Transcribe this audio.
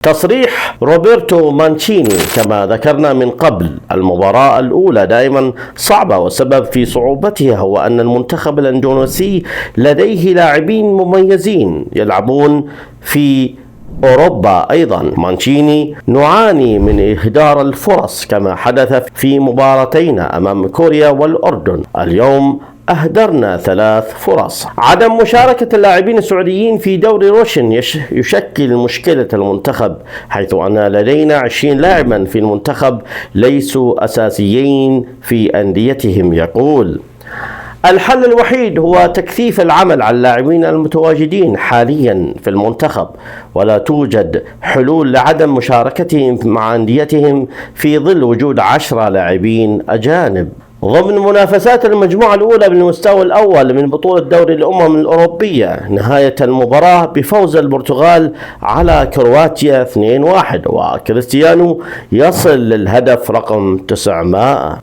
تصريح روبرتو مانشيني كما ذكرنا من قبل: المباراة الأولى دائما صعبة، والسبب في صعوبتها هو أن المنتخب الأندونيسي لديه لاعبين مميزين يلعبون في أوروبا. أيضا مانشيني: نعاني من إهدار الفرص كما حدث في مباراتينا أمام كوريا والأردن. اليوم أهدرنا 3 فرص. عدم مشاركة اللاعبين السعوديين في دوري روشن يشكل مشكلة المنتخب، حيث أن لدينا 20 لاعبا في المنتخب ليسوا أساسيين في أنديتهم. يقول: الحل الوحيد هو تكثيف العمل على اللاعبين المتواجدين حاليا في المنتخب، ولا توجد حلول لعدم مشاركتهم مع أنديتهم في ظل وجود 10 لاعبين أجانب. ضمن منافسات المجموعة الأولى بالمستوى الأول من بطولة دوري الأمم الأوروبية، نهاية المباراة بفوز البرتغال على كرواتيا 2-1، وكريستيانو يصل للهدف رقم 900.